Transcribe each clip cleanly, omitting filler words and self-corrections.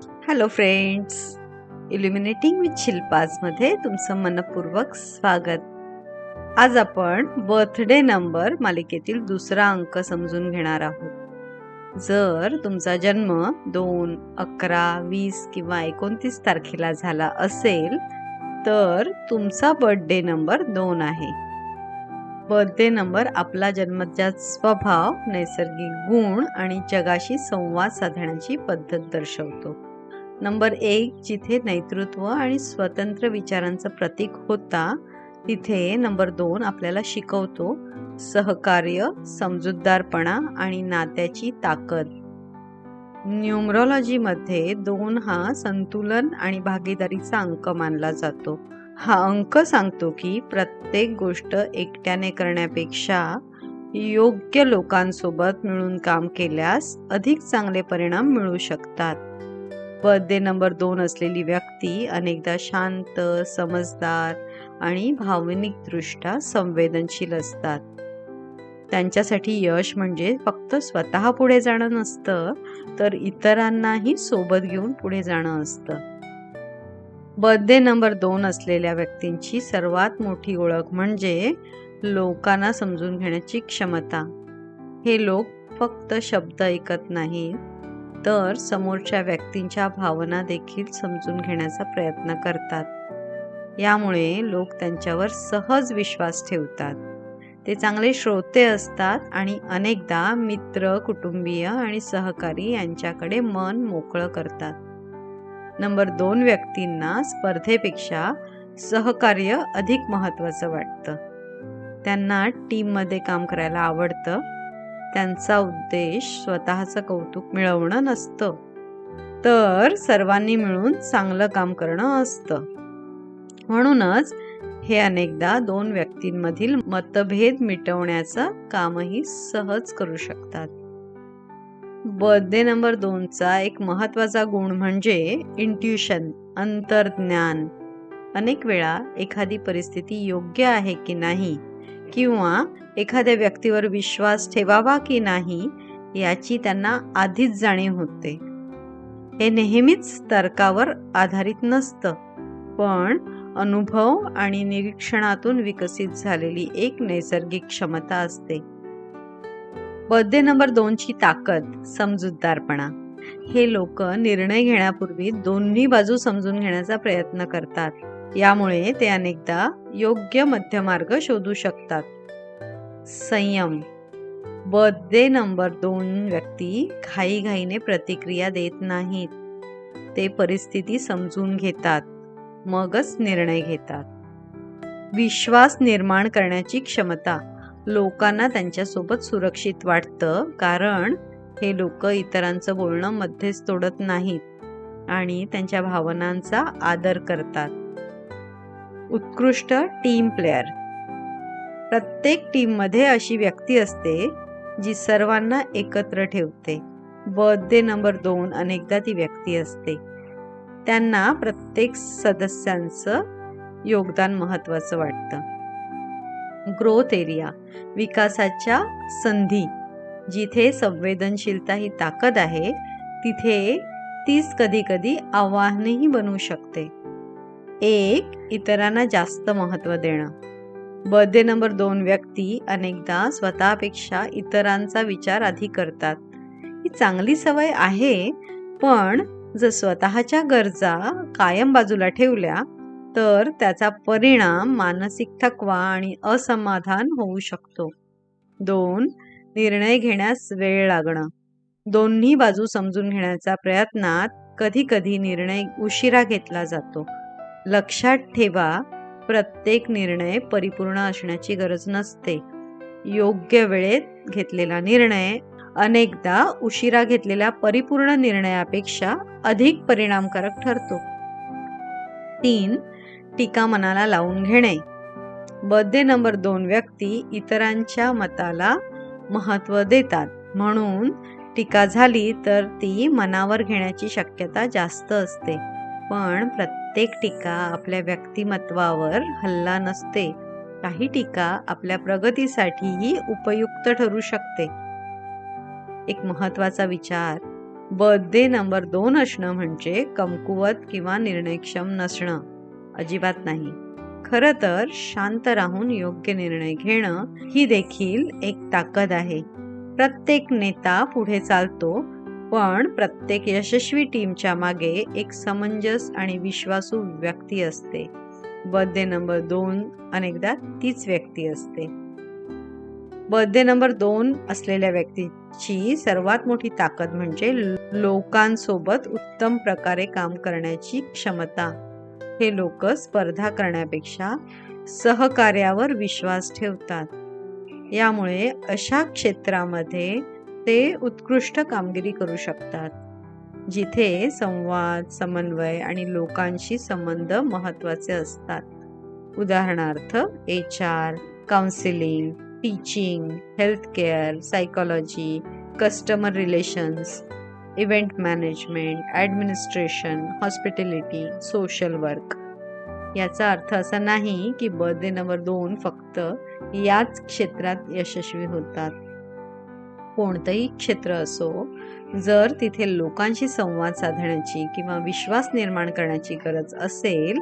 Hello friends, इल्युमिनेटिंग with शिल्पाजमध्ये तुमचं मनपूर्वक स्वागत. आज आपण बर्थडे नंबर मालिकेतील दुसरा अंक समजून घेणार आहोत. जर तुमचा जन्म 2, 11, 20 किंवा 29 तारखेला झाला असेल तर तुमचा बर्थडे नंबर 2 आहे. बर्थडे नंबर आपला जन्मजात स्वभाव, नैसर्गिक गुण आणि जगाशी संवाद साधण्याची पद्धत दर्शवतो. नंबर 1 जिथे नेतृत्व आणि स्वतंत्र विचारांचं प्रतीक होता, तिथे नंबर 2 आपल्याला शिकवतो सहकार्य, समजूतदारपणा आणि नात्याची ताकद. न्यूमरॉलॉजीमध्ये 2 हा संतुलन आणि भागीदारीचा अंक मानला जातो. हा अंक सांगतो की प्रत्येक गोष्ट एकट्याने करण्यापेक्षा योग्य लोकांसोबत मिळून काम केल्यास अधिक चांगले परिणाम मिळू शकतात. बर्थडे नंबर 2 असलेली व्यक्ती अनेकदा शांत, समजदार आणि भावनिकदृष्ट्या संवेदनशील असतात. त्यांच्यासाठी यश म्हणजे फक्त स्वतः पुढे जाणं नसतं, तर इतरांनाही सोबत घेऊन पुढे जाणं असतं. बर्थडे नंबर 2 असलेल्या व्यक्तींची सर्वात मोठी ओळख म्हणजे लोकांना समजून घेण्याची क्षमता. हे लोक फक्त शब्द ऐकत नाहीत, तर समोरच्या व्यक्तींच्या भावना देखील समजून घेण्याचा प्रयत्न करतात. यामुळे लोक त्यांच्यावर सहज विश्वास ठेवतात. ते चांगले श्रोते असतात आणि अनेकदा मित्र, कुटुंबीय आणि सहकारी यांच्याकडे मन मोकळं करतात. नंबर 2 व्यक्तींना स्पर्धेपेक्षा सहकार्य अधिक महत्त्वाचं वाटतं. त्यांना टीममध्ये काम करायला आवडतं. त्यांचा उद्देश स्वतःचं कौतुक मिळवणं नसतं, तर सर्वांनी मिळून चांगलं काम करणं असतं. म्हणूनच हे अनेकदा 2 व्यक्तींमधील मतभेद मिटवण्याचं कामही सहज करू शकतात. बर्थडे नंबर 2चा एक महत्त्वाचा गुण म्हणजे इंट्युशन, अंतर्ज्ञान. अनेक वेळा एखादी परिस्थिती योग्य आहे की नाही किंवा एखाद्या व्यक्तीवर विश्वास ठेवावा की नाही याची त्यांना आधीच जाणीव होते. हे नेहमीच तर्कावर आधारित नसतं, पण अनुभव आणि निरीक्षणातून विकसित झालेली एक नैसर्गिक क्षमता असते. बर्थडे नंबर 2ची ताकद, समजूतदारपणा. हे लोक निर्णय घेण्यापूर्वी दोन्ही बाजू समजून घेण्याचा प्रयत्न करतात. यामुळे ते अनेकदा योग्य मध्यमार्ग शोधू शकतात. संयम. बर्थडे नंबर 2 व्यक्ती घाईघाईने प्रतिक्रिया देत नाहीत. ते परिस्थिती समजून घेतात, मगच निर्णय घेतात. विश्वास निर्माण करण्याची क्षमता. लोकांना त्यांच्यासोबत सुरक्षित वाटतं, कारण हे लोक इतरांचं बोलणं मध्येच तोडत नाहीत आणि त्यांच्या भावनांचा आदर करतात. उत्कृष्ट टीम प्लेयर. प्रत्येक टीममध्ये अशी व्यक्ती असते जी सर्वांना एकत्र ठेवते. बर्थडे नंबर 2 अनेकदा ती व्यक्ती असते. त्यांना प्रत्येक सदस्यांचं योगदान महत्त्वाचं वाटतं. ग्रोथ एरिया, विकासाच्या संधी. जिथे संवेदनशीलता ही ताकद आहे, तिथे तीच कधी आव्हानही बनू शकते. 1 इतरांना जास्त महत्त्व देणं. बर्थडे नंबर 2 व्यक्ती अनेकदा स्वतःपेक्षा इतरांचा विचार आधी करतात. ही चांगली सवय आहे, पण जर स्वतःच्या गरजा कायम बाजूला ठेवल्या तर त्याचा परिणाम मानसिक थकवा आणि असमाधान होऊ शकतो. 2 निर्णय घेण्यास वेळ लागणं. दोन्ही बाजू समजून घेण्याच्या प्रयत्नात कधी निर्णय उशिरा घेतला जातो. लक्षात ठेवा, प्रत्येक निर्णय परिपूर्ण असण्याची गरज नसते. योग्य वेळेत घेतलेला निर्णय अनेकदा उशिरा घेतलेल्या परिपूर्ण निर्णयापेक्षा अधिक परिणामकारक ठरतो. 3 टीका मनाला लावून घेणे. बर्थडे नंबर 2 व्यक्ती इतरांच्या मताला महत्त्व देतात, म्हणून टीका झाली तर ती मनावर घेण्याची शक्यता जास्त असते. पण प्रत्येक टीका आपल्या व्यक्तिमत्वावर हल्ला नसते. काही टीका आपल्या प्रगतीसाठीही उपयुक्त ठरू शकते. एक महत्त्वाचा विचार, बर्थडे नंबर 2 असणं म्हणजे कमकुवत किंवा निर्णयक्षम नसणं अजिबात नाही. खरं तर शांत राहून योग्य निर्णय घेणं ही देखील एक ताकद आहे. प्रत्येक नेता पुढे चालतो, पण प्रत्येक यशस्वी टीमच्या मागे एक समंजस आणि विश्वासू व्यक्ती असते. बर्थडे नंबर 2 अनेकदा तीच व्यक्ती असते. बर्थडे नंबर 2 असलेल्या व्यक्तीची सर्वात मोठी ताकद म्हणजे लोकांसोबत उत्तम प्रकारे काम करण्याची क्षमता. हे लोक स्पर्धा करण्यापेक्षा सहकार्यावर विश्वास ठेवतात. यामुळे अशा क्षेत्रामध्ये ते उत्कृष्ट कामगिरी करू शकतात, जिथे संवाद, समन्वय आणि लोकांशी संबंध महत्त्वाचे असतात. उदाहरणार्थ HR, counselling, teaching, health care, psychology, customer relations, event management, administration, hospitality, social work. याचा अर्थ असा नाही की बर्थडे नंबर 2 फक्त याच क्षेत्रात यशस्वी होतात. कोणतंही क्षेत्र असो, जर तिथे लोकांशी संवाद साधण्याची किंवा विश्वास निर्माण करण्याची गरज असेल,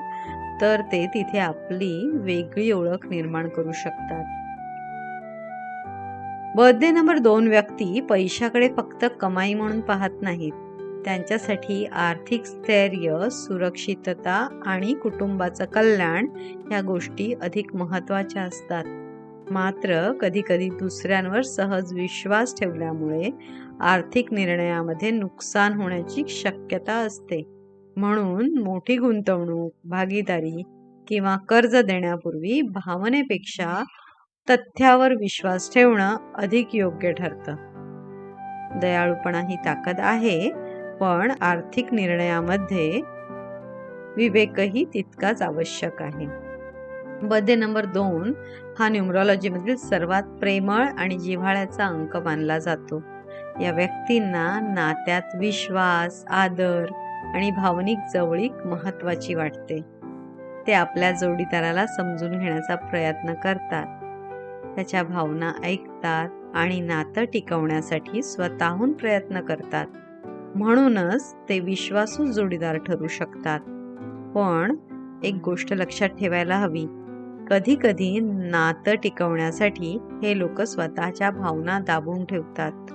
तर ते तिथे आपली वेगळी ओळख निर्माण करू शकतात. बर्थडे नंबर 2 व्यक्ती पैशाकडे फक्त कमाई म्हणून पाहत नाहीत. त्यांच्यासाठी आर्थिक स्थैर्य, सुरक्षितता आणि कुटुंबाचं कल्याण ह्या गोष्टी अधिक महत्त्वाच्या असतात. मात्र कधीकधी दुसऱ्यांवर सहज विश्वास ठेवल्यामुळे आर्थिक निर्णयामध्ये नुकसान होण्याची शक्यता असते. म्हणून मोठी गुंतवणूक, भागीदारी किंवा कर्ज देण्यापूर्वी भावनेपेक्षा तथ्यावर विश्वास ठेवणं अधिक योग्य ठरतं. दयाळूपणा ही ताकद आहे, पण आर्थिक निर्णयामध्ये विवेकही तितकाच आवश्यक आहे. बर्थडे नंबर 2 हा न्यूमरॉलॉजीमधील सर्वात प्रेमळ आणि जिव्हाळ्याचा अंक मानला जातो. या व्यक्तींना नात्यात विश्वास, आदर आणि भावनिक जवळीक महत्त्वाची वाटते. ते आपल्या जोडीदाराला समजून घेण्याचा प्रयत्न करतात, त्याच्या भावना ऐकतात आणि नातं टिकवण्यासाठी स्वतःहून प्रयत्न करतात. म्हणूनच ते विश्वासू जोडीदार ठरू शकतात. पण एक गोष्ट लक्षात ठेवायला हवी, कधी कधी नातं टिकवण्यासाठी हे लोक स्वतःच्या भावना दाबून ठेवतात.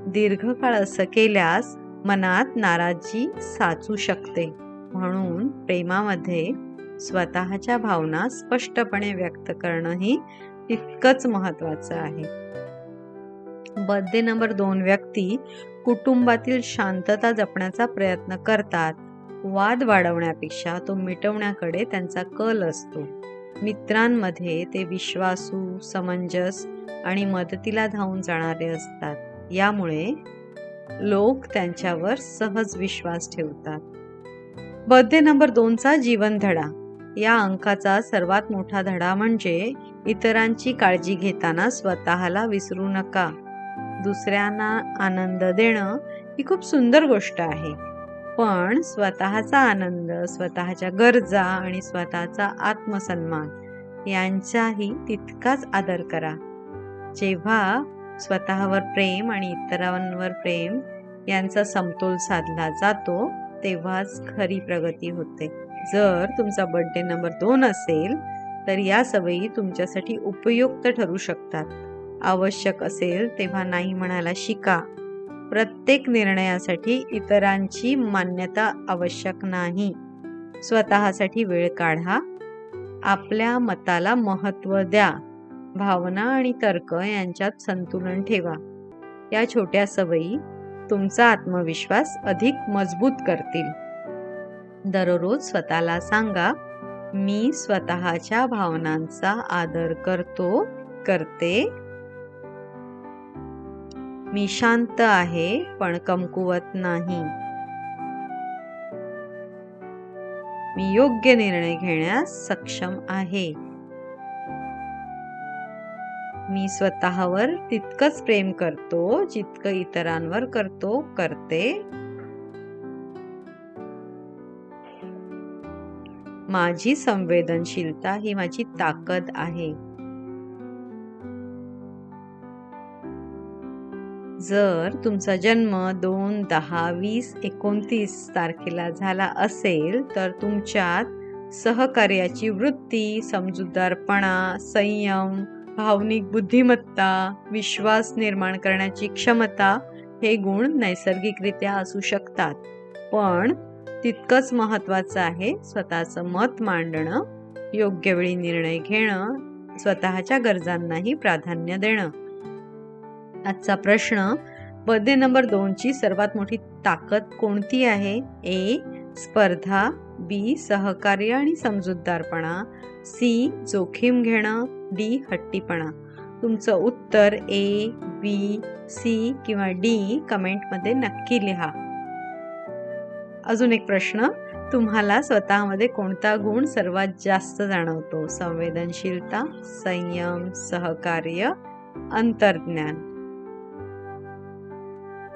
दीर्घकाळ असं केल्यास मनात नाराजी साचू शकते. म्हणून प्रेमामध्ये स्वतःच्या भावना स्पष्टपणे व्यक्त करणंही तितकंच महत्त्वाचं आहे. बर्थडे नंबर 2 व्यक्ती कुटुंबातील शांतता जपण्याचा प्रयत्न करतात. वाद वाढवण्यापेक्षा तो मिटवण्याकडे त्यांचा कल असतो. मित्रांमध्ये ते विश्वासू, समंजस आणि मदतीला धावून जाणारे असतात. यामुळे लोक त्यांच्यावर सहज विश्वास ठेवतात. बर्थडे नंबर 2चा जीवनधडा. या अंकाचा सर्वात मोठा धडा म्हणजे इतरांची काळजी घेताना स्वतःला विसरू नका. दुसऱ्यांना आनंद देणं ही खूप सुंदर गोष्ट आहे, पण स्वतःचा आनंद, स्वतःच्या गरजा आणि स्वतःचा आत्मसन्मान यांचाही तितकाच आदर करा. जेव्हा स्वतःवर प्रेम आणि इतरांवर प्रेम यांचा समतोल साधला जातो, तेव्हाच खरी प्रगती होते. जर तुमचा बर्थडे नंबर 2 असेल, तर या सवयी तुमच्यासाठी उपयुक्त ठरू शकतात. आवश्यक असेल तेव्हा नाही म्हणायला शिका. प्रत्येक निर्णयासाठी इतरांची मान्यता आवश्यक नाही. स्वतःसाठी वेळ काढा. आपल्या मताला महत्त्व द्या. भावना आणि तर्क यांच्यात संतुलन ठेवा. या छोट्या सवयी तुमचा आत्मविश्वास अधिक मजबूत करतील. दररोज स्वतःला सांगा, मी स्वतःच्या भावनांचा आदर करतो, करते. मी शांत आहे, पण कमकुवत नाही. मी योग्य निर्णय घेण्यास सक्षम आहे. मी स्वतःवर तितकंच प्रेम करतो जितकं इतरांवर करतो, करते. माझी संवेदनशीलता ही माझी ताकद आहे. जर तुमचा जन्म 2, 10, 20, 29 तारखेला झाला असेल तर तुमच्यात सहकार्याची वृत्ती, समजूतदारपणा, संयम, भावनिक बुद्धिमत्ता, विश्वास निर्माण करण्याची क्षमता हे गुण नैसर्गिकरित्या असू शकतात. पण तितकंच महत्त्वाचं आहे स्वतःचं मत मांडणं, योग्य वेळी निर्णय घेणं, स्वतःच्या गरजांनाही प्राधान्य देणं. आजचा प्रश्न, बर्थडे नंबर 2 ची सर्वात मोठी ताकद कोणती आहे? ए. स्पर्धा, बी. सहकार्य आणि समजूतदारपणा, सी. जोखीम घेणं, डी. हट्टीपणा. तुमचं उत्तर ए, बी, सी किंवा डी कमेंटमध्ये नक्की लिहा. अजून एक प्रश्न, तुम्हाला स्वतःमध्ये कोणता गुण सर्वात जास्त जाणवतो? संवेदनशीलता, संयम, सहकार्य, अंतर्ज्ञान.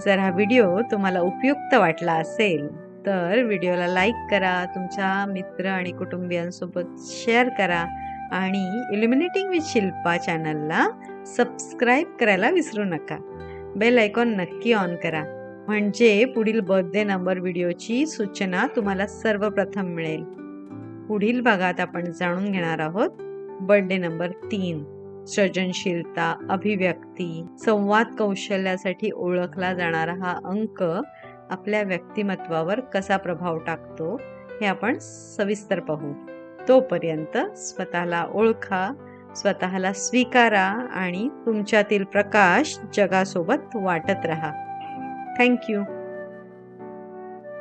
जर हा व्हिडिओ तुम्हाला उपयुक्त वाटला असेल तर व्हिडिओला लाईक करा, तुमच्या मित्र आणि कुटुंबियांसोबत शेअर करा आणि इल्युमिनेटिंग विथ शिल्पा चॅनलला सबस्क्राईब करायला विसरू नका. बेल आयकॉन नक्की ऑन करा म्हणजे पुढील बर्थडे नंबर व्हिडिओची सूचना तुम्हाला सर्वप्रथम मिळेल. पुढील भागात आपण जाणून घेणार आहोत बर्थडे नंबर 3, सृजनशीलता, अभिव्यक्ती, संवाद कौशल्यासाठी ओळखला जाणारा हा अंक आपल्या व्यक्तिमत्वावर कसा प्रभाव टाकतो हे आपण सविस्तर पाहू. तोपर्यंत स्वतःला ओळखा, स्वतःला स्वीकारा आणि तुमच्यातील प्रकाश जगासोबत वाटत राहा. Thank you.